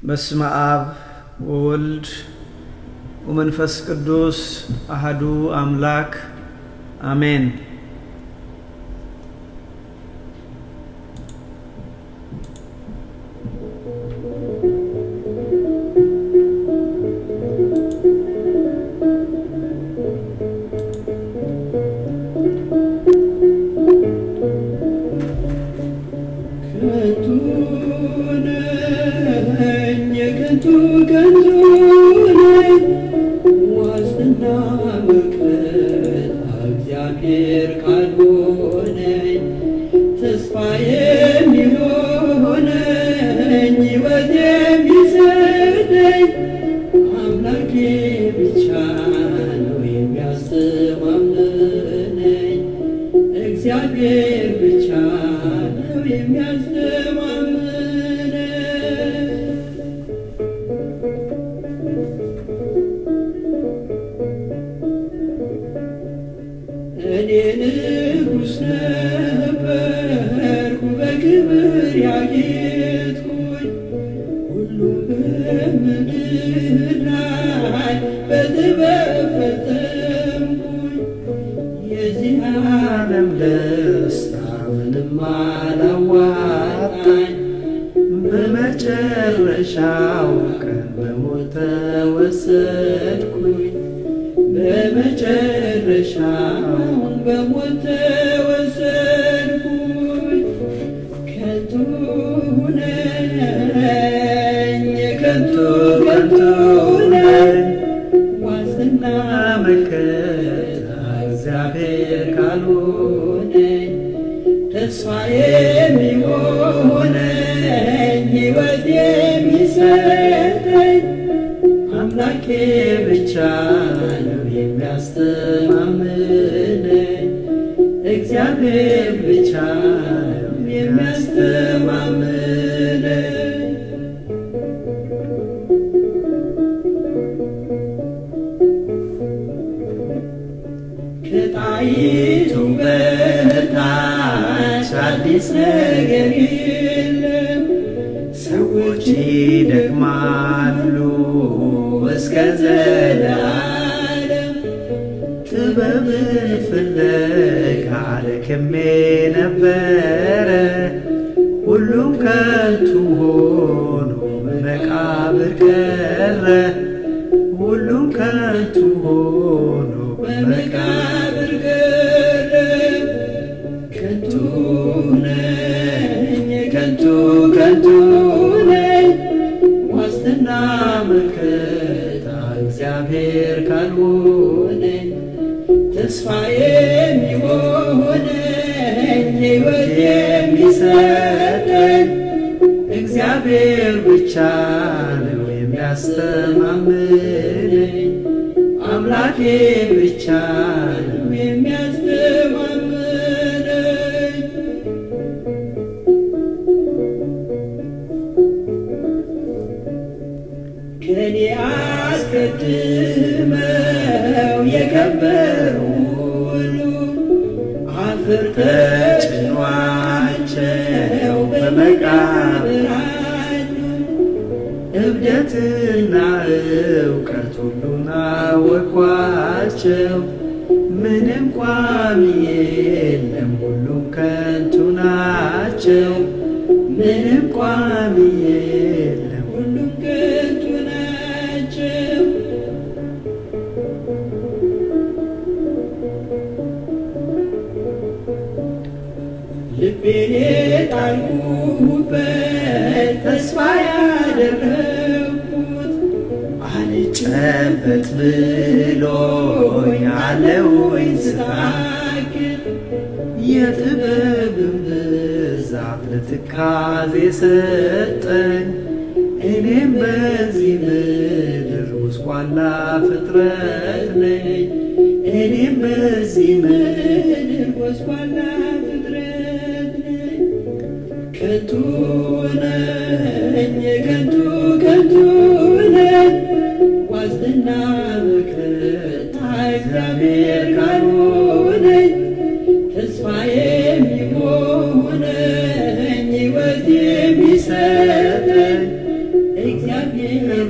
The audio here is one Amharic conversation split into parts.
በስመ አብ ወወልድ ወመንፈስ ቅዱስ አሐዱ አምላክ አሜን።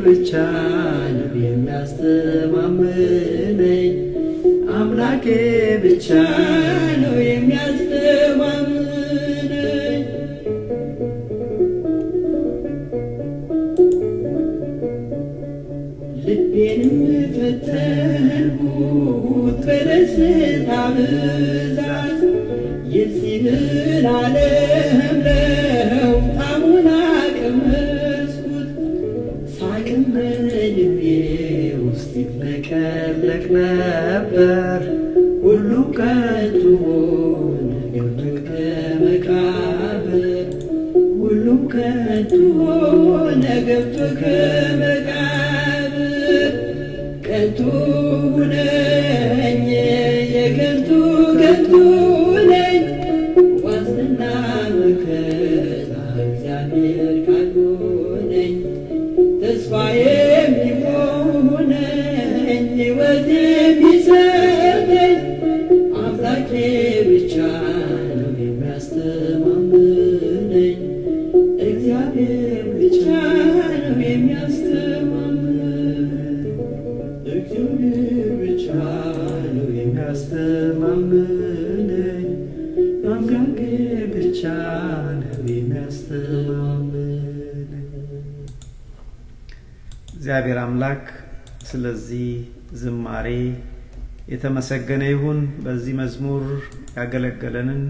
ብቻ ነው የሚያስተማምነኝ አምላኬ ብቻ ነው የሚያስተማምነኝ ልቤንም ፈተንኩት በደስታ ብዛት የዚህን ዓለም ለውጣሙን ቀመስኩት ሳቅም በልቤ ውስጥ ይፍለቀለቅ ነበር ሁሉ ከንቱ ሆነ ገብቶ ከመቃብር ሁሉ ከንቱ ሆነ ገብቶ ከመቃብር ከንቱ ነኝ የከንቱ ከንቱ ነኝ ዋስትና መከታ እግዚአብሔር ካልሆነኝ ተስፋ የሚሆነኝ ሕይወት የሚሰጠኝ አምላኬ ብቻ ነው የሚያስተማምነኝ እግዚአብሔር ብቻ ነው የሚያስተማምነኝ እግዚአብሔር ብቻ ነው የሚያስተማምነኝ አምላኬ ብቻ ነው የሚያስተማምነኝ እግዚአብሔር አምላክ ስለዚህ ዝማሬ የተመሰገነ ይሁን በዚህ መዝሙር ያገለገለንን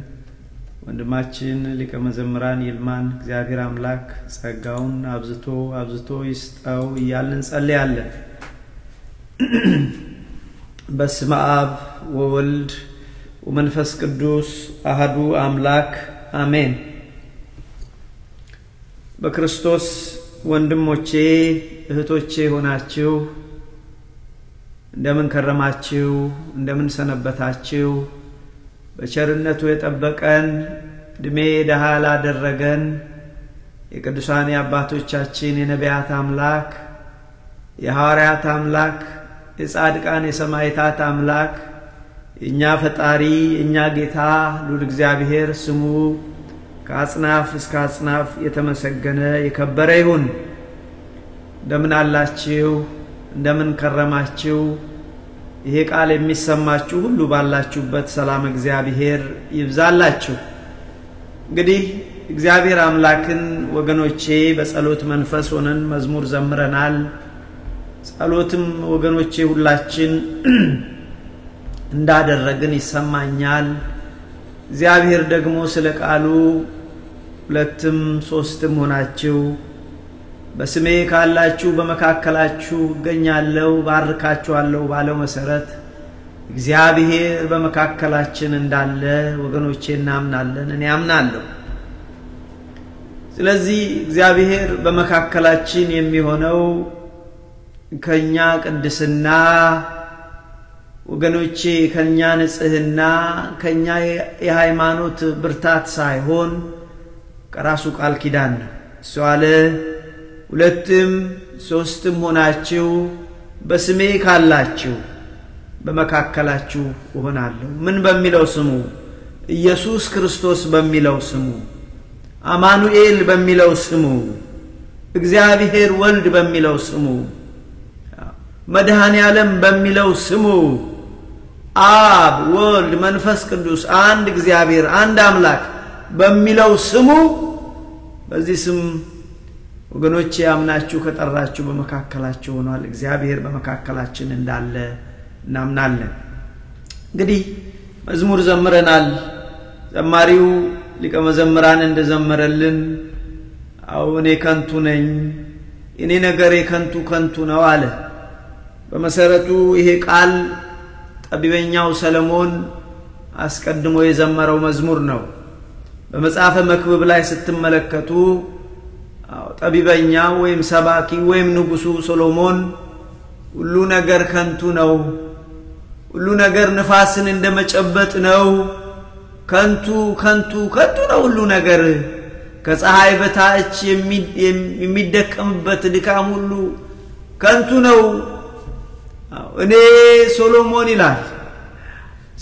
ወንድማችን ሊቀ መዘምራን ይልማን እግዚአብሔር አምላክ ጸጋውን አብዝቶ ይስጠው እያልን ጸልያለን በስመ አብ ወወልድ ወመንፈስ ቅዱስ አሐዱ አምላክ አሜን በክርስቶስ ወንድሞቼ እህቶቼ ሆናችሁ እንደምን ከረማችሁ እንደምን ሰነበታችሁ በቸርነቱ የጠበቀን እድሜ ደሃ ላደረገን የቅዱሳን አባቶቻችን የነቢያት አምላክ የሐዋርያት አምላክ የጻድቃን የሰማዕታት አምላክ እኛ ፈጣሪ እኛ ጌታ ሉል እግዚአብሔር ስሙ ከአጽናፍ እስከ አጽናፍ የተመሰገነ የከበረ ይሁን እንደምን አላችሁ እንደምን ከረማችሁ ይሄ ቃል የሚሰማችሁ ሁሉ ባላችሁበት ሰላም እግዚአብሔር ይብዛላችሁ እንግዲህ እግዚአብሔር አምላክን ወገኖቼ በጸሎት መንፈስ ሆነን መዝሙር ዘምረናል ጸሎትም ወገኖቼ ሁላችን እንዳደረግን ይሰማኛል እግዚአብሔር ደግሞ ስለ ቃሉ ሁለትም ሶስትም ሆናችሁ በስሜ ካላችሁ በመካከላችሁ ገኛለሁ ባርካችኋለሁ ባለው መሰረት እግዚአብሔር በመካከላችን እንዳለ ወገኖቼ እናምናለን እኔ አምናለሁ ስለዚህ እግዚአብሔር በመካከላችን የሚሆነው ከኛ ቅድስና ወገኖቼ ከኛ ንጽህና ከኛ የሃይማኖት ብርታት ሳይሆን ከራሱ ቃል ኪዳን ነው እሱ አለ ሁለትም ሶስትም ሆናችሁ በስሜ ካላችሁ በመካከላችሁ እሆናለሁ ምን በሚለው ስሙ ኢየሱስ ክርስቶስ በሚለው ስሙ አማኑኤል በሚለው ስሙ እግዚአብሔር ወልድ በሚለው ስሙ መድኃኔ ዓለም በሚለው ስሙ አብ ወልድ መንፈስ ቅዱስ አንድ እግዚአብሔር አንድ አምላክ በሚለው ስሙ በዚህ ስም ወገኖቼ አምናችሁ ከጠራችሁ በመካከላችሁ ሆኗል እግዚአብሔር በመካከላችን እንዳለ እናምናለን እንግዲህ መዝሙር ዘምረናል ዘማሪው ሊቀ መዘምራን እንደዘመረልን አሁን ከንቱ ነኝ እኔ ነገር ከንቱ ነው አለ በመሰረቱ ይሄ ቃል ጠቢበኛው ሰለሞን አስቀድሞ የዘመረው መዝሙር ነው በመጽሐፈ መክብብ ላይ ስትመለከቱ ጠቢበኛው ወይም ሰባኪ ወይም ንጉሱ ሰሎሞን ሁሉ ነገር ከንቱ ነው ሁሉ ነገር ንፋስን እንደመጨበጥ ነው ከንቱ ነው ሁሉ ነገር ከፀሐይ በታች የሚደከምበት ድካም ሁሉ ከንቱ ነው እኔ ሶሎሞን ይላል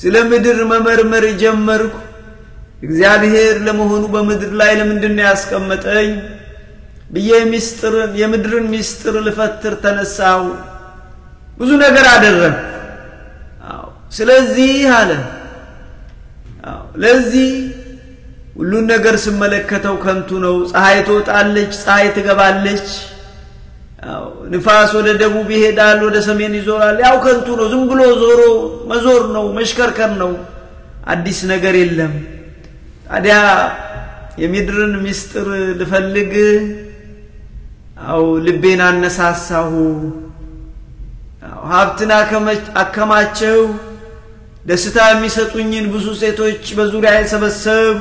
ስለ ምድር መመርመር ጀመርኩ እግዚአብሔር ለመሆኑ በምድር ላይ ለምንድን ነው ያስቀመጠኝ በየሚስጥርን የምድርን ሚስጥር ልፈትር ተነሳው ብዙ ነገር አደረኩ ስለዚህ አለ ለዚህ ሁሉን ነገር ስመለከተው ከንቱ ነው ፀሐይ ትወጣለች ፀሐይ ትገባለች ንፋስ ወደ ደቡብ ይሄዳል ወደ ሰሜን ይዞራል ያው ከንቱ ነው ዝም ብሎ ዞሮ መዞር ነው መሽከርከር ነው አዲስ ነገር የለም ታዲያ የምድርን ሚስጥር ልፈልግ ልቤን አነሳሳሁ ሀብትና አከማቸው ደስታ የሚሰጡኝን ብዙ ሴቶች በዙሪያ ሰበሰብ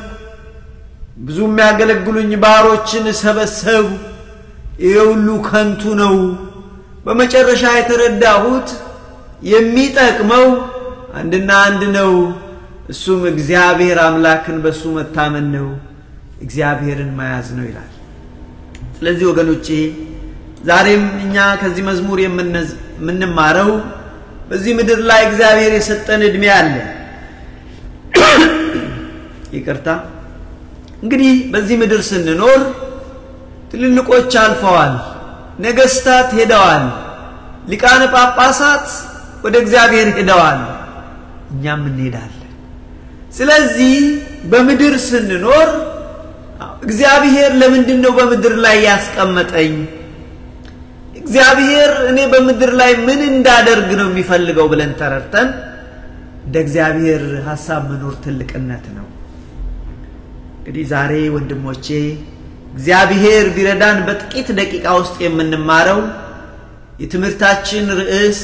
ብዙ የሚያገለግሉኝ ባሮችን ሰበሰብ ይሁሉ ከንቱ ነው በመጨረሻ የተረዳሁት የሚጠቅመው አንድና አንድ ነው እሱም እግዚአብሔር አምላክን በሱ መታመን ነው እግዚአብሔርን መያዝ ነው ይላል ስለዚህ ወገኖቼ ዛሬም እኛ ከዚህ መዝሙር የምንማረው በዚህ ምድር ላይ እግዚአብሔር የሰጠን እድሜ አለ ይቅርታ እንግዲህ በዚህ ምድር ስንኖር ትልልቆች አልፈዋል ነገስታት ሄደዋል ሊቃነ ጳጳሳት ወደ እግዚአብሔር ሄደዋል እኛም እንሄዳለን ስለዚህ በምድር ስንኖር እግዚአብሔር ለምንድነው በምድር ላይ ያስቀመጠኝ እግዚአብሔር እኔ በምድር ላይ ምን እንዳደርግ ነው የሚፈልገው ብለን ተረድተን እንደ እግዚአብሔር ሐሳብ መኖር ትልቅነት ነው እንግዲህ ዛሬ ወንድሞቼ እግዚአብሔር ቢረዳን በጥቂት ደቂቃ ውስጥ የምንማረው የትምህርታችን ርዕስ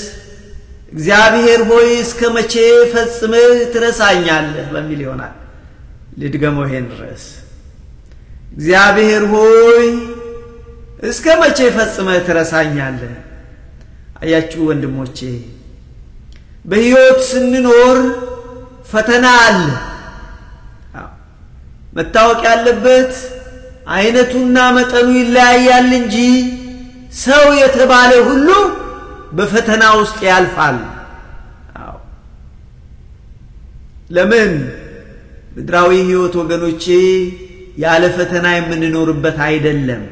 እግዚአብሔር ሆይ እስከመቼ ፈጽመህ ትረሳኛለህ በሚል ይሆናል ልድገመው ይሄን ርዕስ እግዚአብሔር ሆይ እስከመቼ ፈጽመህ ትረሳኛለህ አያችሁ ወንድሞቼ በሕይወት ስንኖር ፈተና አለ መታወቅ ያለበት አይነቱና መጠኑ ይለያያል እንጂ ሰው የተባለ ሁሉ በፈተና ውስጥ ያልፋል ለምን ምድራዊ ሕይወት ወገኖቼ ያለ ፈተና የምንኖርበት አይደለም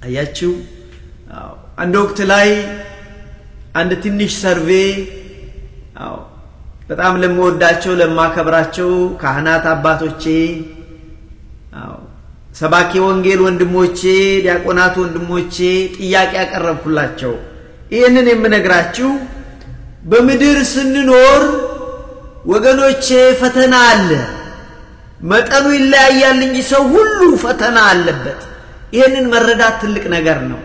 አያችሁ አንድ ወቅት ላይ አንድ ትንሽ ሰርቬይ በጣም ለምወዳቸው ለማከብራቸው ካህናት አባቶቼ ሰባኪ ወንጌል ወንድሞቼ ዲያቆናት ወንድሞቼ ጥያቄ ያቀረብኩላቸው ይሄንን የምነግራችሁ በምድር ስንኖር ወገኖቼ ፈተና አለ መጠኑ ይለያያል እንጂ ሰው ሁሉ ፈተና አለበት ይሄንን መረዳት ትልቅ ነገር ነው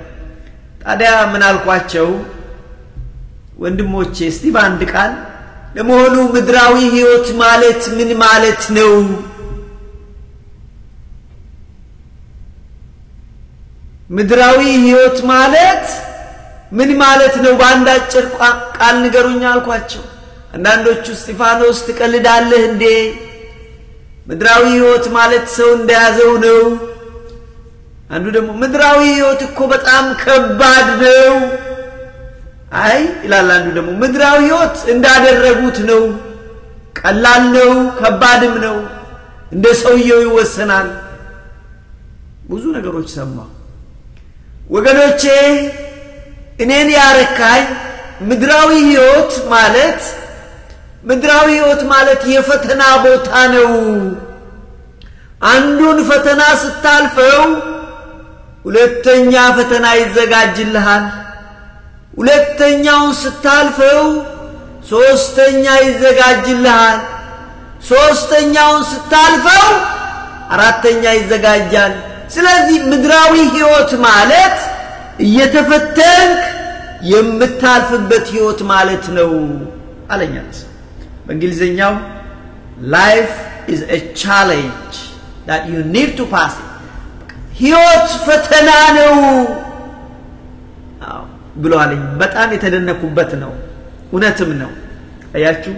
ታዲያ ምን አልኳቸው ወንድሞቼ እስቲ በአንድ ቃል ለመሆኑ ምድራዊ ሕይወት ማለት ምን ማለት ነው ምድራዊ ሕይወት ማለት ምን ማለት ነው በአንድ አጭር ቃል ንገሩኝ አልኳቸው አንዳንዶቹ እስጢፋኖስ ትቀልዳለህ እንዴ ምድራዊ ሕይወት ማለት ሰው እንደያዘው ነው አንዱ ደግሞ ምድራዊ ሕይወት እኮ በጣም ከባድ ነው አይ ይላል አንዱ ደግሞ ምድራዊ ሕይወት እንዳደረጉት ነው ቀላል ነው ከባድም ነው እንደ ሰውየው ይወሰናል ብዙ ነገሮች ሰማሁ ወገኖቼ እኔን ያረካኝ ምድራዊ ሕይወት ማለት የፈተና ቦታ ነው አንዱን ፈተና ስታልፈው ሁለተኛ ፈተና ይዘጋጅልሃል ሁለተኛውን ስታልፈው ሶስተኛ ይዘጋጅልሃል ሶስተኛውን ስታልፈው አራተኛ ይዘጋጃል ስለዚህ ምድራዊ ሕይወት ማለት እየተፈተንክ የምታልፍበት ሕይወት ማለት ነው አለኛስ በእንግሊዘኛው life is a challenge that you need to pass it ሕይወት ፈተና ነው ብለዋለኝ በጣም የተደነኩበት ነው እውነትም ነው አያችሁ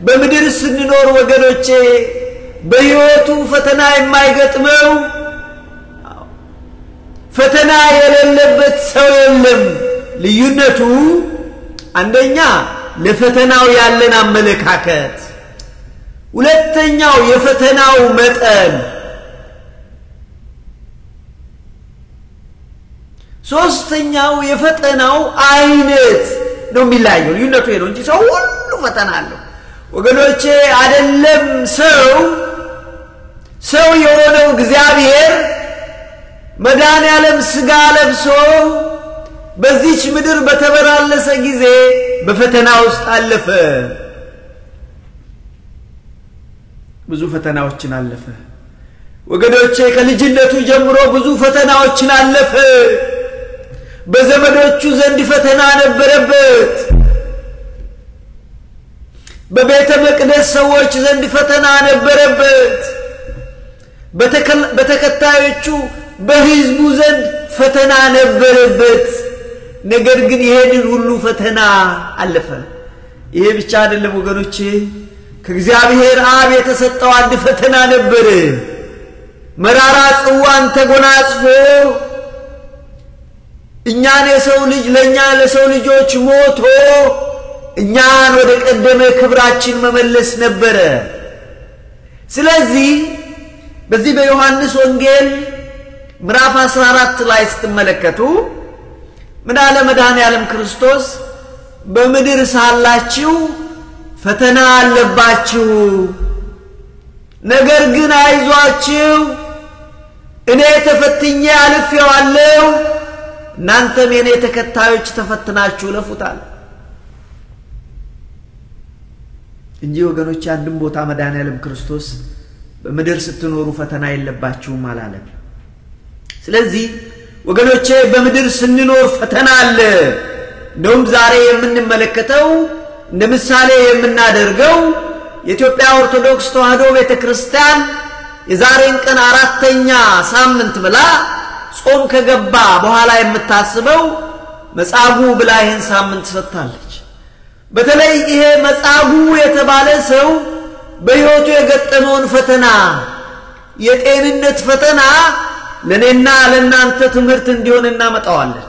በምድር ስንኖር ወገኖቼ በሕይወቱ ፈተና የማይገጥመው ፈተና የሌለበት ሰው የለም ልዩነቱ አንደኛ ለፈተናው ያለን አመለካከት ሁለተኛው የፈተናው መጠን ሶስተኛው የፈተናው አይነት ነው የሚለያየው ልዩነቱ ነው እንጂ ሰው ሁሉ ፈተና አለው ወገኖቼ አይደለም ሰው የሆነው እግዚአብሔር መድኃኔዓለም ሥጋ ለብሶ በዚች ምድር በተበራለሰ ጊዜ በፈተና ውስጥ አለፈ ብዙ ፈተናዎችን አለፈ ወገኖቼ ከልጅነቱ ጀምሮ ብዙ ፈተናዎችን አለፈ በዘመዶቹ ዘንድ ፈተና ነበረበት በቤተ መቅደስ ሰዎች ዘንድ ፈተና ነበረበት በተከታዮቹ በሕዝቡ ዘንድ ፈተና ነበረበት ነገር ግን ይሄንን ሁሉ ፈተና አለፈ ይሄ ብቻ አይደለም ወገኖቼ ከእግዚአብሔር አብ የተሰጠው አንድ ፈተና ነበር መራራ ጽዋን ተጎናጽፎ እኛን የሰው ልጅ ለኛ ለሰው ልጆች ሞቶ እኛን ወደ ቀደመ ክብራችን መመለስ ነበር ስለዚህ በዚህ በዮሐንስ ወንጌል ምዕራፍ 14 ላይ ስትመለከቱ ምን አለ መድኃኔዓለም ክርስቶስ በምድር ሳላችሁ ፈተና አለባችሁ ነገር ግን አይዟችሁ እኔ ተፈትኜ አልፌዋለሁ እናንተም የኔ ተከታዮች ተፈትናችሁ ለፉታል እንጂ ወገኖች አንድም ቦታ መድኃኔዓለም ክርስቶስ በምድር ስትኖሩ ፈተና የለባችሁም አላለም ስለዚህ ወገኖቼ በምድር ስንኖር ፈተና አለ እንደውም ዛሬ የምንመለከተው እንደምሳሌ የምናደርገው የኢትዮጵያ ኦርቶዶክስ ተዋሕዶ ቤተክርስቲያን የዛሬን ቀን አራተኛ ሳምንት ብላ ጾም ከገባ በኋላ የምታስበው መጻጉዕ ብላ ይሄን ሳምንት ሰጥታለች በተለይ ይሄ መጻጉዕ የተባለ ሰው በሕይወቱ የገጠመውን ፈተና የጤንነት ፈተና ለኔና ለናንተ ትምህርት እንዲሆን እናመጣዋለን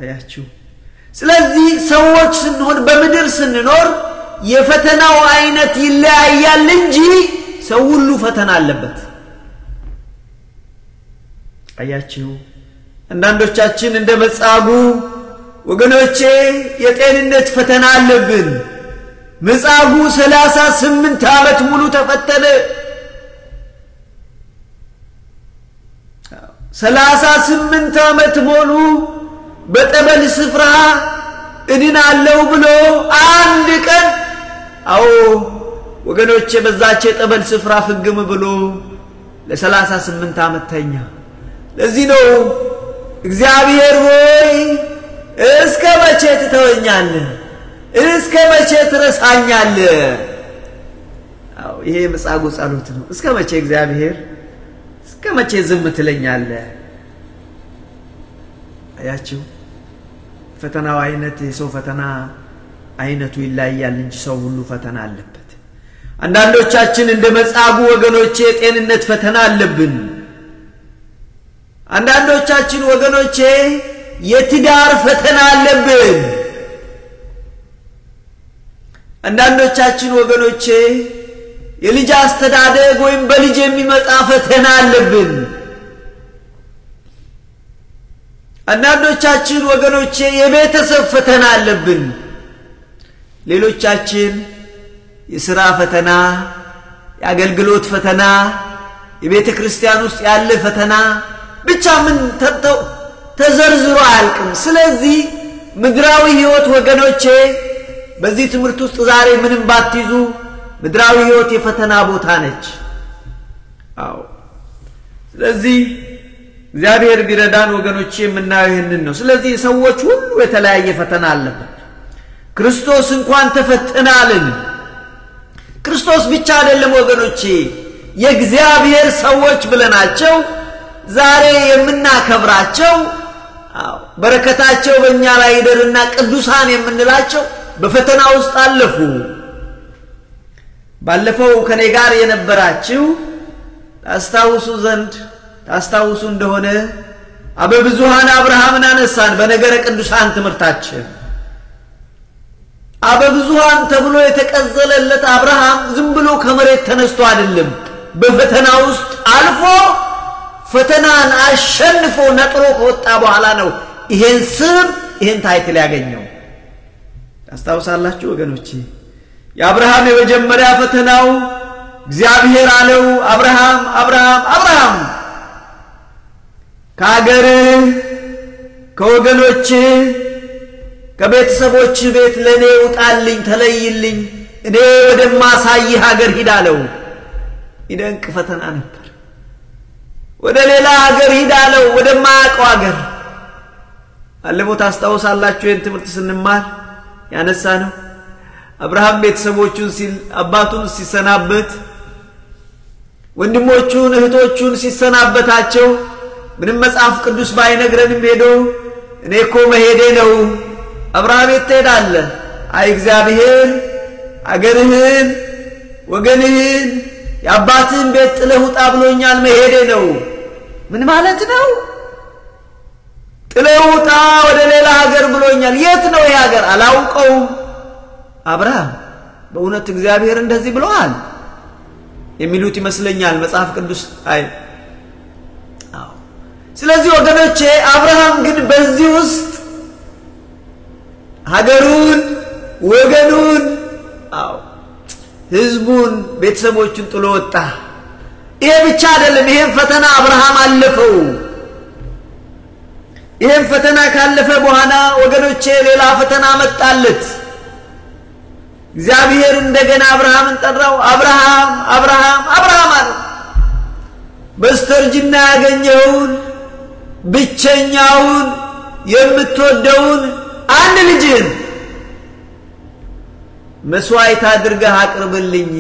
አያችሁ ስለዚህ ሰዎች ስንሆን በምድር ስንኖር የፈተናው አይነት ይለያያል እንጂ ሰው ሁሉ ፈተና አለበት አያችሁ አንዳንዶቻችን እንደ መጻጉዕ ወገኖቼ የጤንነት ፈተና አለብን መጻጉዕ 38 ዓመት ሙሉ ተፈተነ 38 ዓመት ሙሉ በጠበል ስፍራ እድናለሁ ብሎ አንድ ቀን አዎ ወገኖቼ በዛች የጠበል ስፍራ ፍግም ብሎ ለ38 ዓመት ተኛ ለዚህ ነው እግዚአብሔር ሆይ እስከ መቼ ትተወኛለህ እስከ መቼ ትረሳኛለህ አዎ ይሄ መጻጉዕ ጸሎት ነው እስከ መቼ እግዚአብሔር እስከ መቼ ዝም ትለኛለህ አያችሁ ፈተናው አይነት የሰው ፈተና አይነቱ ይለያያል እንጂ ሰው ሁሉ ፈተና አለበት አንዳንዶቻችን እንደ መጻጉዕ ወገኖቼ ጤንነት ፈተና አለብን አንዳንዶቻችን ወገኖቼ የትዳር ፈተና አለብን አንዳንዶቻችን ወገኖቼ የልጅ አስተዳደግ ወይም በልጅ የሚመጣ ፈተና አለብን አንዳንዶቻችን ወገኖቼ የቤተሰብ ፈተና አለብን ሌሎቻችን የሥራ ፈተና የአገልግሎት ፈተና የቤተ ክርስቲያን ውስጥ ያለ ፈተና ብቻ ምን ተዘርዝሮ አያልቅም ስለዚህ ምድራዊ ሕይወት ወገኖቼ በዚህ ትምህርት ውስጥ ዛሬ ምንም ባትይዙ ምድራዊ ሕይወት የፈተና ቦታ ነች አዎ ስለዚህ እግዚአብሔር ቢረዳን ወገኖቼ የምናየው ይሄንን ነው ስለዚህ ሰዎች ሁሉ የተለያየ ፈተና አለበት ክርስቶስ እንኳን ተፈተናልን ክርስቶስ ብቻ አይደለም ወገኖቼ የእግዚአብሔር ሰዎች ብለናቸው ዛሬ የምናከብራቸው በረከታቸው በእኛ ላይ ይደርና ቅዱሳን የምንላቸው በፈተና ውስጥ አለፉ ባለፈው ከኔ ጋር የነበራችሁ ታስታውሱ እንደሆነ አበብዙሃን አብርሃምን አነሳን በነገረ ቅዱሳን ትምህርታችን አበብዙሃን ተብሎ የተቀዘለለት አብርሃም ዝም ብሎ ከመሬት ተነስቶ አይደለም በፈተና ውስጥ አልፎ ፈተናን አሸንፎ ነጥሮ ከወጣ በኋላ ነው ይሄን ስም ይሄን ታይትል ያገኘው ታስታውሳላችሁ ወገኖቼ የአብርሃም የመጀመሪያ ፈተናው እግዚአብሔር አለው አብርሃም አብርሃም አብርሃም ከአገር ከወገኖች ከቤተሰቦች ቤት ለኔ ውጣልኝ ተለይልኝ እኔ ወደማሳይ ሀገር ሂዳለው ይደንቅ ፈተና ነበር ወደ ሌላ ሀገር ሂዳለው ወደማያውቀው ሀገር አለሞት አስታውሳላችሁ ይሄን ትምህርት ስንማር ያነሳ ነው አብርሃም ቤተሰቦቹን ሲል አባቱን ሲሰናበት ወንድሞቹን እህቶቹን ሲሰናበታቸው ምንም መጽሐፍ ቅዱስ ባይነግረንም ሄዶ እኔኮ መሄዴ ነው አብርሃም ይተዳለ አይ እግዚአብሔር አገርህን ወገንህን ያባትን ቤት ጥለህ ውጣ ብሎኛል መሄዴ ነው ምን ማለት ነው ጥለህ ውጣ ወደ ሌላ ሀገር ብሎኛል የት ነው ይሄ ሀገር አላውቀው አብርሃም በእውነት እግዚአብሔር እንደዚህ ብለዋል የሚሉት ይመስለኛል መጽሐፍ ቅዱስ አይ ስለዚህ ወገኖቼ አብርሃም ግን በዚህ ውስጥ ሀገሩን ወገኑን ህዝቡን ቤተሰቦቹን ጥሎ ወጣ ይሄ ብቻ አይደለም ይሄን ፈተና አብርሃም አለፈው ይሄን ፈተና ካለፈ በኋላ ወገኖቼ ሌላ ፈተና መጣለት እግዚአብሔር እንደገና አብርሃምን ጠራው አብርሃም አብርሃም አብርሃም አለ በስተርጅና ያገኘውን ብቸኛውን የምትወደውን አንድ ልጅን መስዋዕት አድርገህ አቅርብልኝ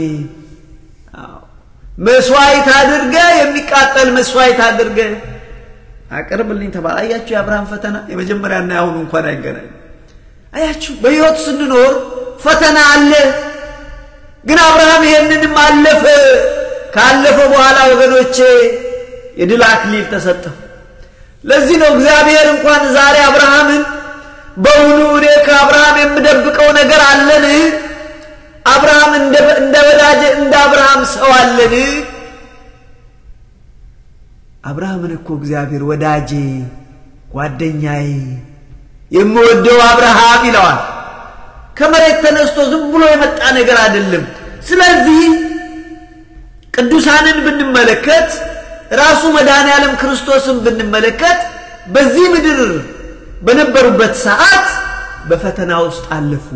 መስዋዕት አድርገህ የሚቃጠል መስዋዕት አድርገህ አቅርብልኝ ተባለ አያችሁ የአብርሃም ፈተና የመጀመሪያና ያሁን እንኳን አይገናኝ አያችሁ በህይወት ስንኖር ፈተና አለ ግን አብርሃም ይሄንንም አለፈ ካለፈ በኋላ ወገኖቼ የድል አክሊል ተሰጠው ለዚህ ነው እግዚአብሔር እንኳን ዛሬ አብርሃምን በእውኑ እኔ ከአብርሃም የምደብቀው ነገር አለን አብርሃም እንደ ወዳጅ እንደ አብርሃም ሰው አለን አብርሃምን እኮ እግዚአብሔር ወዳጄ ጓደኛዬ የምወደው አብርሃም ይለዋል ከመሬት ተነስቶ ዝም ብሎ የመጣ ነገር አይደለም ስለዚህ ቅዱሳንን ብንመለከት ራሱ መድኃኔዓለም ክርስቶስን ብንመለከት በዚህ ምድር በነበሩበት ሰዓት በፈተና ውስጥ አለፉ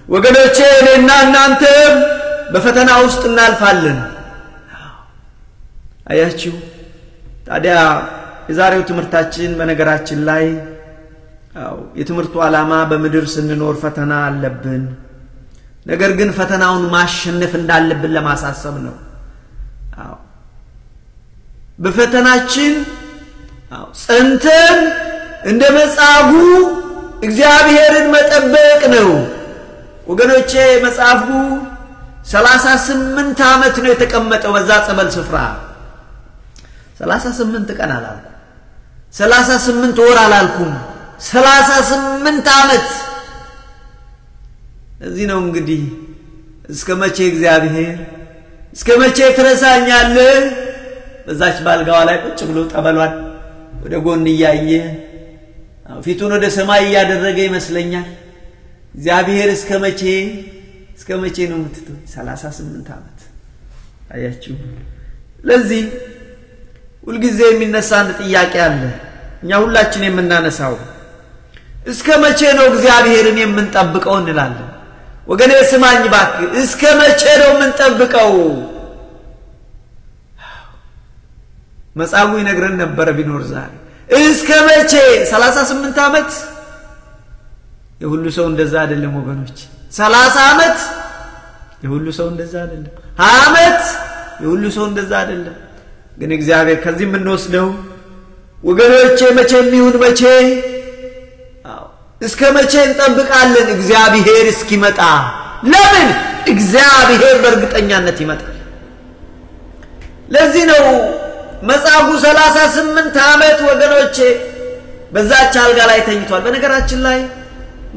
ወገኖቼ እኔና እናንተም በፈተና ውስጥ እናልፋለን አያችሁ ታዲያ የዛሬው ትምህርታችን በነገራችን ላይ የትምህርቱ ዓላማ በምድር ስንኖር ፈተና አለብን ነገር ግን ፈተናውን ማሸነፍ እንዳለብን ለማሳሰብ ነው በፈተናችን ጸንተን እንደ መጻጉ እግዚአብሔርን መጠበቅ ነው ወገኖቼ መጻጉ 38 ዓመት ነው የተቀመጠው በዛ ጸበል ስፍራ 38 ቀን አላልኩ 38 ወር አላልኩም 38 ዓመት እዚህ ነው እንግዲህ እስከመቼ እግዚአብሔር እስከመቼ ትረሳኛለህ በዛች ባልጋዋ ላይ ቁጭ ብሎ ጠበሏን ወደ ጎን ያየ ፊቱን ወደ ሰማይ ያደረገ ይመስለኛል እግዚአብሔር እስከመቼ ነው የምትተው 38 ዓመት አያችሁ ለዚህ ሁልጊዜ የሚነሳ አንድ ጥያቄ አለ እኛ ሁላችን የምናነሳው እስከመቼ ነው እግዚአብሔርን የምንጠብቀው እንላለን ወገኔ ስማኝ ባክ እስከመቼ ነው የምንጠብቀው መጻጉ ይነግረን ነበር ቢኖር ዛሬ እስከመቼ 38 ዓመት የሁሉ ሰው እንደዛ አይደለም ወገኖች 30 ዓመት የሁሉ ሰው እንደዛ አይደለም ዓመት የሁሉ ሰው እንደዛ አይደለም ግን እግዚአብሔር ከዚህ ምን ወስደው ወገኖቼ መቼ የሚሆን መቼ እስከመቼ እንጠብቃለን እግዚአብሔር እስኪመጣ ለምን እግዚአብሔር በእርግጠኛነት ይመጣል ለዚህ ነው መጻጉ 38 ዓመት ወገኖቼ በዛች አልጋ ላይ ተኝቷል በነገራችን ላይ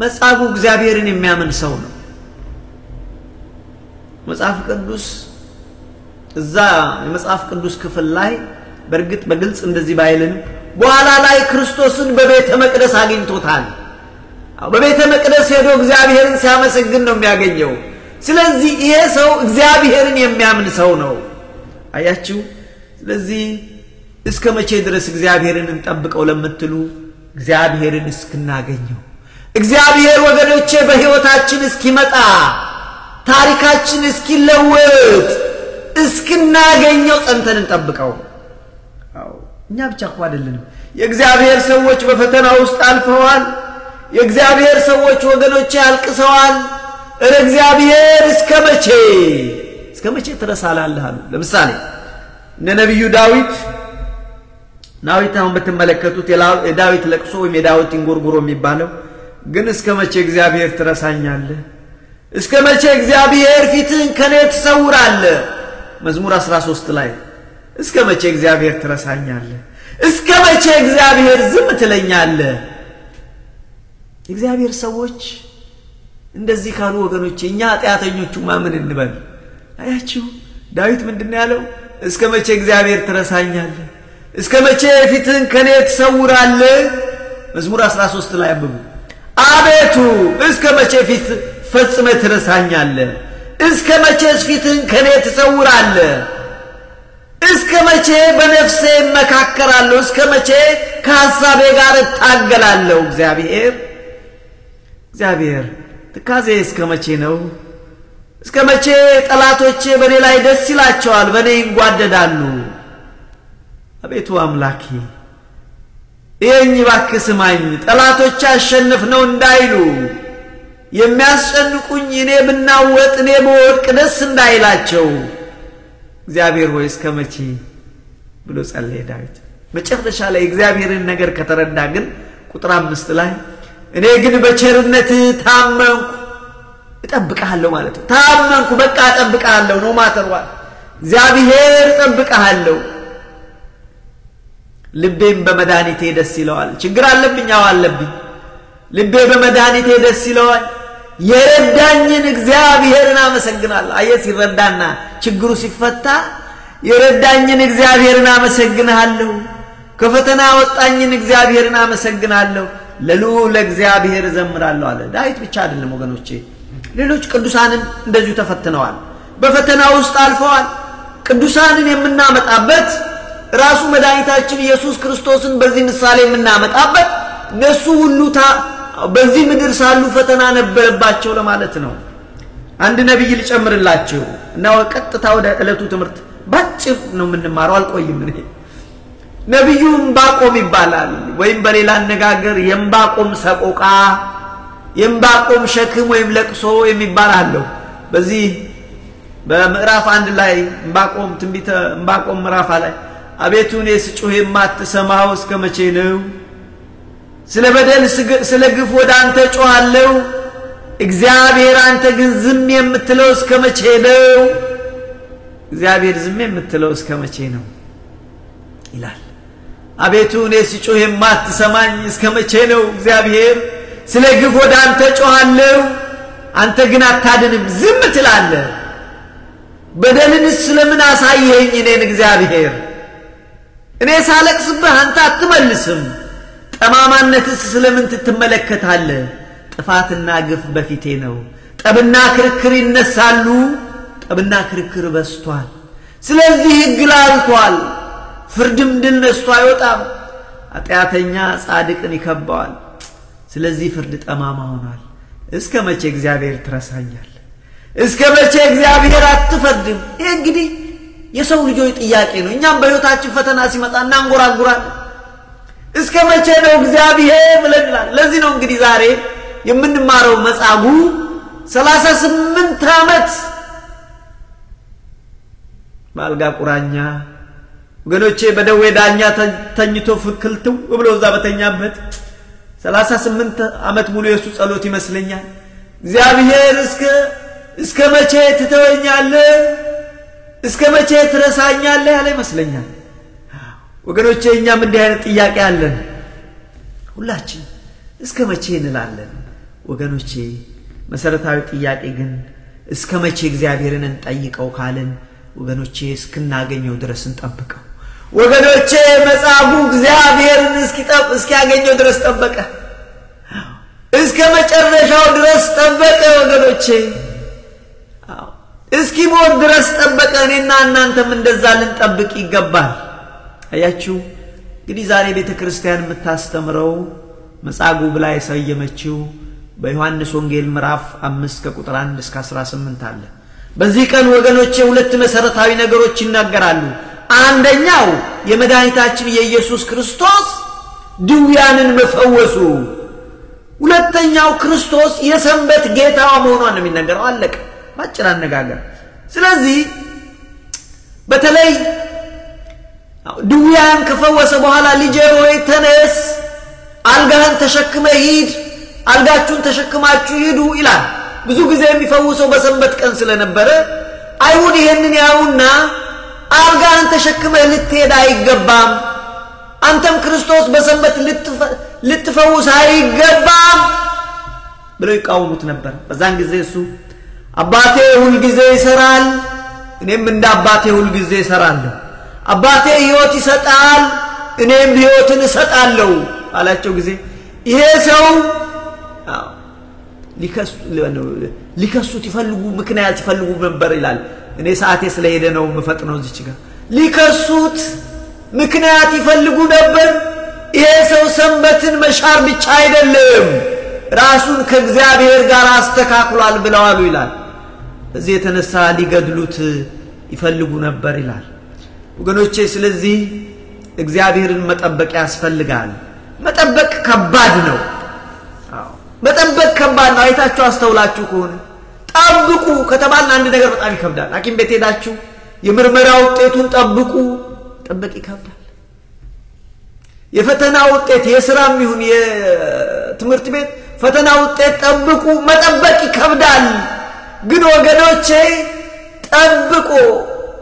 መጻጉ እግዚአብሔርን የሚያምን ሰው ነው መጽሐፍ ቅዱስ እዛ የመጽሐፍ ቅዱስ ክፍል ላይ በርግጥ በግልጽ እንደዚህ ባይልን በኋላ ላይ ክርስቶስን በቤተ መቅደስ አግኝቶታል በቤተ መቅደስ ሄዶ እግዚአብሔርን ሲያመሰግን ነው የሚያገኘው ስለዚህ ይሄ ሰው እግዚአብሔርን የሚያምን ሰው ነው አያችሁ ስለዚህ እስከ መቼ ድረስ እግዚአብሔርን እንጠብቀው ለምትሉ እግዚአብሔርን እስክናገኘው እግዚአብሔር ወገኖቼ በህይወታችን እስኪመጣ ታሪካችን እስኪለወጥ እስክናገኘው ጸንተን እንጠብቀው እኛ ብቻ እኮ አይደለንም የእግዚአብሔር ሰዎች በፈተና ውስጥ አልፈዋል የእግዚአብሔር ሰዎች ወገኖቼ አልቅሰዋል እግዚአብሔር እስከ መቼ ትረሳላለህ አሉ ለምሳሌ ነብዩ ዳዊት አሁን በተመለከቱት የዳዊት ለቅሶ ወይም የዳዊት እንጉርጉሮ የሚባለው ግን እስከ መቼ እግዚአብሔር ትረሳኛለህ እስከ መቼ እግዚአብሔር ፊትን ከኔ ትሰውራለህ መዝሙር 13 ላይ እስከ መቼ እግዚአብሔር ትረሳኛለህ እስከ መቼ እግዚአብሔር ዝም ትለኛለህ እግዚአብሔር ሰዎች እንደዚህ ካሉ ወገኖቼ እኛ ኃጢአተኞቹ ማምን እንበል አያችሁ ዳዊት ምንድነው ያለው እስከ መቼ እግዚአብሔር ትረሳኛለህ እስከ መቼ ፊትን ከኔ ትሰውራለህ መዝሙር 13 ላይ አንብቡ አቤቱ እስከ መቼ ፊት ፈጽመ ትረሳኛለህ እስከ መቼ ፊትን ከኔ ትሰውራለህ እስከ መቼ በነፍሴ መካከራለሁ እስከ መቼ ከሐሳቤ ጋር እታገላለሁ እግዚአብሔር ትካዜ እስከ መቼ ነው እስከ መቼ ጠላቶቼ በኔ ላይ ደስ ይላቸዋል በኔ ይጓደዳሉ አቤቱ አምላኬ ይሄኝ ባክህ ስማኝ ጠላቶች አሸንፈው እንዳይሉ የሚያስጨንቁኝ እኔ ብናወጥ እኔ በወድቅ ደስ እንዳይላቸው እግዚአብሔር ሆይ እስከ መቼ ብሎ ጸለየ ዳዊት መጨረሻ ላይ እግዚአብሔርን ነገር ከተረዳ ግን ቁጥር 5 ላይ እኔ ግን በቸርነት ታመንኩ እጠብቃለሁ ማለት ነው ታመንኩ በቃ እጠብቃለሁ ነው ማተርዋል እግዚአብሔር እጠብቃለሁ ልቤም በመድኃኒቴ ደስ ይለዋል ችግር አለብኝ አለብኝ ልቤ በመድኃኒቴ ደስ ይለዋል የረዳኝን እግዚአብሔርን አመሰግናለሁ አየስ ይረዳና ችግሩ ሲፈታ የረዳኝን እግዚአብሔርን አመሰግናለሁ ከፈተና ወጣኝን እግዚአብሔርን አመሰግናለሁ ለእግዚአብሔር ዘምራለሁ አለ ዳዊት ብቻ አይደለም ወገኖቼ ሌሎች ቅዱሳንም እንደዚሁ ተፈትነዋል በፈተና ውስጥ አልፈዋል ቅዱሳንን የምናመጣበት ራሱ መድኃኒታችን ኢየሱስ ክርስቶስን በዚህ ምሳሌ የምናመጣበት እነሱ ሁሉ በዚህ ምድር ሳሉ ፈተና ነበረባቸው ለማለት ነው አንድ ነብይ ልጨምርላችሁ እና ወቀጥታ ወደ ዕለቱ ትምህርት ባጭር ነው የምንማረው አልቆይም ነብዩ ዕንባቆም ይባላል ወይም በሌላ አነጋገር የዕንባቆም ሰቆቃ የዕንባቆም ሸክም ወይም ለቅሶ የሚባል አለው በዚህ በምዕራፍ 1 ላይ ዕንባቆም ትንቢተ ዕንባቆም ምዕራፍ ላይ አቤቱ እኔ ስጮህ የማትሰማው እስከ መቼ ነው ስለ በደል ስለ ግፍ ወደ አንተ ጮሃለሁ እግዚአብሔር አንተ ግን ዝም የምትለው እስከ መቼ ነው እግዚአብሔር ዝም የምትለው እስከ መቼ ነው ይላል አቤቱ እኔ ስጮህ የማትሰማኝ እስከ መቼ ነው እግዚአብሔር ስለ ግፍ ወደ አንተ ጮሃለሁ አንተ ግን አታድንም ዝም ትላለህ በደልን ስለምን አሳየኝ እኔን እግዚአብሔር እኔ ሳለቅስብህ አንተ አትመልስም ጠማማነትስ ስለምን ትተመለከታለህ ጥፋትና ግፍ በፊቴ ነው ጠብና ክርክር ይነሳሉ ጠብና ክርክር በስቷል ስለዚህ ሕግ ላልቷል ፍርድም ድል ነስቶ አይወጣም ኃጢአተኛ ጻድቅን ይከባዋል ስለዚህ ፍርድ ጠማማ ሆኗል እስከ መቼ እግዚአብሔር ትረሳኛለህ እስከ መቼ እግዚአብሔር አትፈርድም ይሄ እንግዲህ የሰው ልጆች ጥያቄ ነው እኛም በህይወታችን ፈተና ሲመጣና አንጎራጉራለን እስከ መቼ ነው እግዚአብሔር ብለናል ለዚህ ነው እንግዲህ ዛሬ የምንማረው መጻጉዕ 38 ዓመት ባልጋ ቁራኛ ወገኖቼ በደዌ ዳኛ ተኝቶ ፍክልቱ ብሎ እዛ በተኛበት 38 ዓመት ሙሉ የሱ ጸሎት ይመስለኛል እግዚአብሔር እስከ መቼ ትተወኛለህ እስከ መቼ ትረሳኛለህ ያለ ይመስለኛል ወገኖቼ እኛም እንዲህ አይነት ጥያቄ አለን ሁላችን እስከ መቼ እንላለን ወገኖቼ መሰረታዊ ጥያቄ ግን እስከ መቼ እግዚአብሔርን እንጠይቀው ካለን ወገኖቼ እስክናገኘው ድረስ እንጠብቀው ወገኖቼ መጻጉ እግዚአብሔርን እስኪያገኘው ድረስ ጠበቀ እስከ መጨረሻው ድረስ ጠበቀ ወገኖቼ እስኪሞት ድረስ ጠበቀ እኔና እናንተም እንደዛ ልንጠብቅ ይገባል አያችሁ እንግዲህ ዛሬ ቤተክርስቲያን የምታስተምረው መጻጉ ብላ የሰየመችው በዮሐንስ ወንጌል ምዕራፍ 5 ከቁጥር 1 እስከ 18 አለ በዚህ ቀን ወገኖቼ ሁለት መሰረታዊ ነገሮች ይናገራሉ አንደኛው የመድኃኒታችን የኢየሱስ ክርስቶስ ድውያንን መፈወሱ ሁለተኛው ክርስቶስ የሰንበት ጌታ መሆኑን ነው የሚናገረው አለቀ ባጭር አነጋገር ስለዚህ በተለይ ድውያን ከፈወሰ በኋላ ልጄ ሆይ ተነስ አልጋህን ተሸክመ ሂድ አልጋችሁን ተሸክማችሁ ሂዱ ይላል ብዙ ጊዜ የሚፈውሰው በሰንበት ቀን ስለነበረ አይሁድ ይሄንን ያውና አልጋህን ተሸክመ ልትሄድ አይገባም አንተም ክርስቶስ በሰንበት ልትፈውስ አይገባም ብለው ይቃወሙት ነበር በዛን ጊዜ እሱ አባቴ ሁሉ ጊዜ ይሰራል እኔም እንደ አባቴ ሁሉ ጊዜ እሰራለሁ አባቴ ሕይወት ይሰጣል እኔም ሕይወትን እሰጣለሁ አላቸው ጊዜ ይሄ ሰው ሊከሱት ይፈልጉ ምክንያት ይፈልጉ ነበር ይላል እኔ ሰዓቴ ስለሄደ ነው መፈጥነው እዚህ ጋር ሊከሱት ምክንያት ይፈልጉ ነበር ይሄ ሰው ሰንበትን መሻር ብቻ አይደለም ራሱን ከእግዚአብሔር ጋር አስተካክሏል ብለዋል ይላል እዚህ የተነሳ ሊገድሉት ይፈልጉ ነበር ይላል ወገኖቼ ስለዚህ እግዚአብሔርን መጠበቅ ያስፈልጋል መጠበቅ ከባድ ነው መጠበቅ ከባድ ነው አይታችሁ አስተውላችሁ ከሆነ ጠብቁ ከተባልን አንድ ነገር በጣም ይከብዳል ሐኪም ቤት ሄዳችሁ የምርመራ ውጤቱን ጠብቁ ጠበቅ ይከብዳል የፈተና ውጤት የሥራም ይሁን የትምህርት ቤት ፈተና ውጤት ጠብቁ መጠበቅ ይከብዳል ግን ወገኖቼ ጠብቆ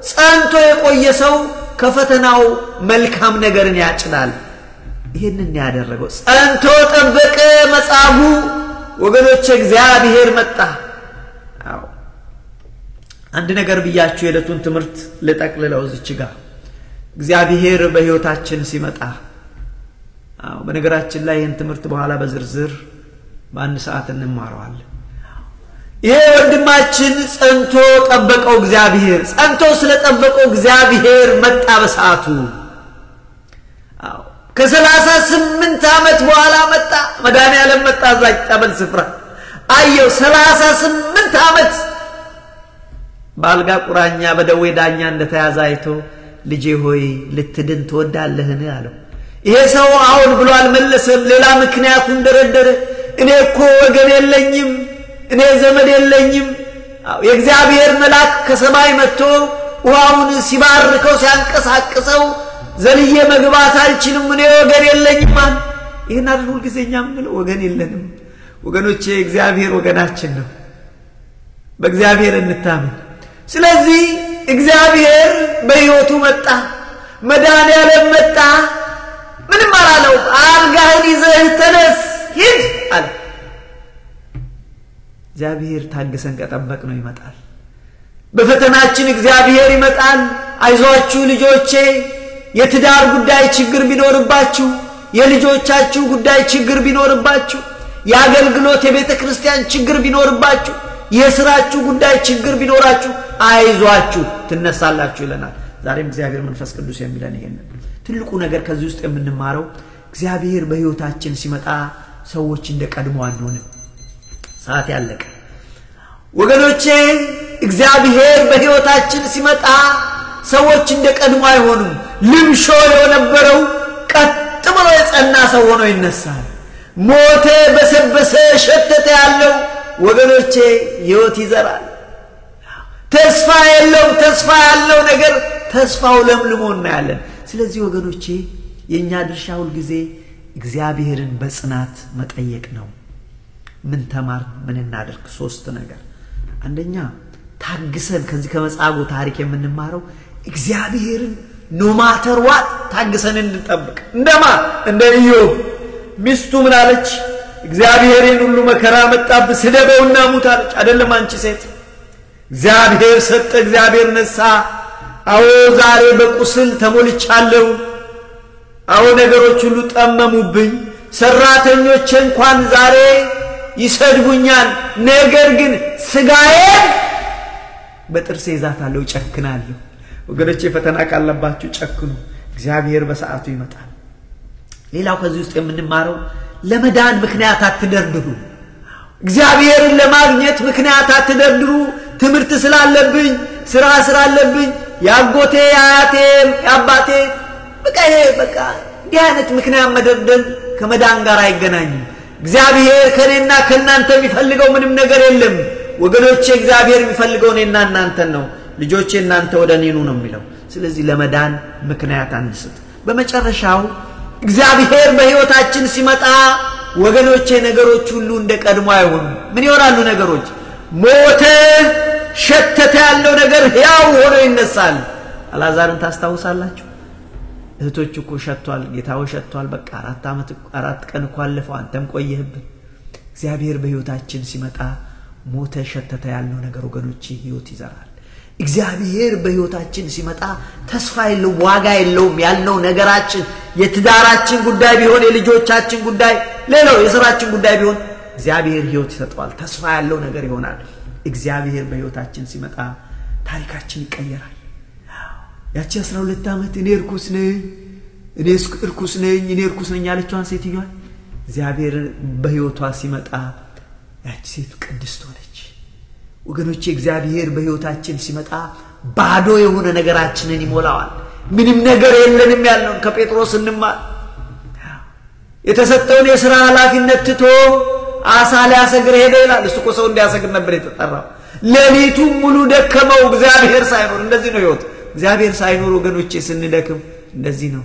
ጸንቶ የቆየ ሰው ከፈተናው መልካም ነገርን ያጭዳል ይሄንን ያደረገው ጸንቶ ጠበቀ መጻጉ ወገኖቼ እግዚአብሔር መጣ አዎ አንድ ነገር ብያችሁ የለቱን ትምህርት ለጠቅልለው እዚች ጋር እግዚአብሔር በህይወታችን ሲመጣ አዎ በነገራችን ላይ ይሄን ትምህርት በኋላ በዝርዝር በአንድ ሰዓት እንማረዋለን ይሄ ወንድማችን ጸንቶ ጠበቀው እግዚአብሔር ጸንቶ ስለጠበቀው እግዚአብሔር መጣ በሰዓቱ አዎ ከ38 ዓመት በኋላ መጣ መድኃኒዓለም መጣ ዛች ጠበል ስፍራ አየው 38 ዓመት ባልጋ ቁራኛ በደዌ ዳኛ እንደተያዘ አይቶ ልጄ ሆይ ልትድን ትወዳለህን አለው ይሄ ሰው አሁን ብሎ አልመለሰም ሌላ ምክንያቱን ደረደረ እኔ እኮ ወገን የለኝም እኔ ዘመድ የለኝም የእግዚአብሔር መልአክ ከሰማይ መጥቶ ውሃውን ሲባርከው ሲያንቀሳቅሰው ዘልዬ መግባት አልችልም እኔ ወገን የለኝም ይሄን አይደል ሁሉ ጊዜኛም ነው ወገን የለንም ወገኖቼ እግዚአብሔር ወገናችን ነው በእግዚአብሔር እንታመን ስለዚህ እግዚአብሔር በሕይወቱ መጣ መድኃኒዓለም መጣ ምንም አላለው አልጋህን ይዘህ ተነስ ሂድ አለ እግዚአብሔር ታግሰን ከጠበቅ ነው ይመጣል በፈተናችን እግዚአብሔር ይመጣል አይዟችሁ ልጆቼ የትዳር ጉዳይ ችግር ቢኖርባችሁ የልጆቻችሁ ጉዳይ ችግር ቢኖርባችሁ የአገልግሎት የቤተክርስቲያን ችግር ቢኖርባችሁ የሥራችሁ ጉዳይ ችግር ቢኖራችሁ አይዟችሁ ትነሳላችሁ ይለናል ዛሬም እግዚአብሔር መንፈስ ቅዱስ የሚለን ይሄን ትልቁ ነገር ከዚህ ውስጥ የምንማረው እግዚአብሔር በሕይወታችን ሲመጣ ሰዎች እንደቀድሞ አንሆንም ሰዓት ያለቀ ወገኖቼ እግዚአብሔር በሕይወታችን ሲመጣ ሰዎች እንደቀድሞ አይሆኑም ልምሾ የነበረው ቀጥ ብሎ የጸና ሰው ሆኖ ይነሳል ሞተ በሰበሰ ሸተተ ያለው ወገኖቼ ሕይወት ይዘራል ተስፋ ያለው ነገር ተስፋው ለምልሞ እናያለን ስለዚህ ወገኖቼ የኛ ድርሻ ሁሉ ጊዜ እግዚአብሔርን በጽናት መጠየቅ ነው ምን ተማር ምን እናድርግ ሶስት ነገር አንደኛ ታግሰን ከዚህ ከመጻጉ ታሪክ የምንማረው እግዚአብሔርን ኖ ማተር ዋት ታግሰን እንጠብቅ እንደ ኢዮብ ሚስቱ ምን አለች እግዚአብሔርን ሁሉ መከራ መጣብ ስደበውና ሙት አለች አይደለም አንቺ ሴት እግዚአብሔር ሰጠ እግዚአብሔር ነሳ አዎ ዛሬ በቁስል ተሞልቻለሁ አዎ ነገሮች ሁሉ ጠመሙብኝ ሰራተኞች እንኳን ዛሬ ይሰድቡኛል ነገር ግን ስጋዬ በጥርሴ ዛታለሁ ጨክናለሁ ወገኖቼ ፈተና ካለባችሁ ጨክኑ እግዚአብሔር በሰዓቱ ይመጣል ሌላው ከዚህ ውስጥ የምንማረው ለመዳን ምክንያት አትደርድሩ እግዚአብሔርን ለማግኘት ምክንያት አትደርድሩ ትምርት ስላለብኝ ስራ ስላለብኝ ያጎቴ ያያቴ ያባቴ በቃ እንዲያነት ምክንያት መደርደር ከመዳን ጋር አይገናኝም እግዚአብሔር ከኔና ከናንተ የሚፈልገው ምንም ነገር የለም ወገኖቼ እግዚአብሔር የሚፈልገው እኔና እናንተን ነው ልጆቼ እናንተ ወደኔኑ ነው የሚለው ስለዚህ ለመዳን ምክንያት አንስጥ በመጨረሻው እግዚአብሔር በህይወታችን ሲመጣ ወገኖቼ ነገሮች ሁሉ እንደቀድሞ አይሆኑ ምን ይሆናሉ ነገሮች ሞተ ሸተተ ያለው ነገር ያው ሆኖ ይነሳል አላዛርን ታስታውሳላችሁ እህቶች እኮ ሸቷል ጌታው ሸቷል በቃ 4 ቀን እኮ አለፈው አንተም ቆየህብን እግዚአብሔር በህይወታችን ሲመጣ ሞተ ሸተተ ያለው ነገር ወገኖቼ ህይወት ይዘራል እግዚአብሔር በህይወታችን ሲመጣ ተስፋ የለው ዋጋ የለውም ያልነው ነገራችን የትዳራችን ጉዳይ ቢሆን የልጆቻችን ጉዳይ ሌላው የሥራችን ጉዳይ ቢሆን እግዚአብሔር ህይወት ይሰጣል ተስፋ ያለው ነገር ይሆናል እግዚአብሔር በህይወታችን ሲመጣ ታሪካችን ይቀየራል ያቺ 12 አመት እኔ እርኩስ ነኝ ያለችዋን ሴትየዋ እግዚአብሔር በህይወቷ ሲመጣ ያቺ ሴት ቅድስት ሆነች ወገኖቼ እግዚአብሔር በህይወታችን ሲመጣ ባዶ የሆነ ነገራችንን ይሞላዋል ምንም ነገር የለንም ያልነው ከጴጥሮስ እንማር የተሰጠውን የሥራ ኃላፊነት ትቶ አሳ ሊያሰግር ሄደ ይላል እሱ እኮ ሰው እንዲያሰግር ነበር የተጠራው ሌሊቱን ሙሉ ደከመው እግዚአብሔር ሳይኖር እንደዚህ ነው ህይወት እግዚአብሔር ሳይኖር ወገኖቼ ስንደክም እንደዚህ ነው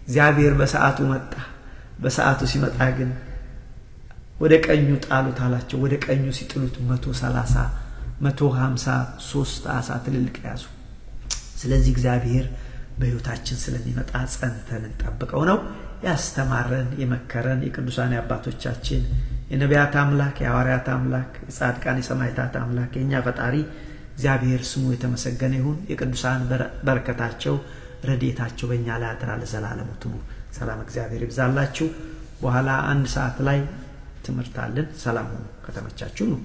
እግዚአብሔር በሰዓቱ መጣ በሰዓቱ ሲመጣ ግን ወደ ቀኙ ጣሉት አላቸው ወደ ቀኙ ሲጥሉት 153 አሳ ትልልቅ ያዙ ስለዚህ እግዚአብሔር በህይወታችን ስለሚመጣ ጸንተን እንጠብቀው ነው ያስተማረን የመከረን የቅዱሳን አባቶቻችን የነቢያት አምላክ የሐዋርያት አምላክ የጻድቃን የሰማዕታት አምላክ የኛ ፈጣሪ እግዚአብሔር ስሙ የተመሰገነ ይሁን የቅዱሳን በረከታቸው ረድኤታቸው በእኛ ላይ አድራ ለዘላለሙ ትኑር ሰላም እግዚአብሔር ይብዛላችሁ በኋላ 1 ሰዓት ላይ ትምህርት አለን ሰላም ሁኑ ከተመቻችሁ ነው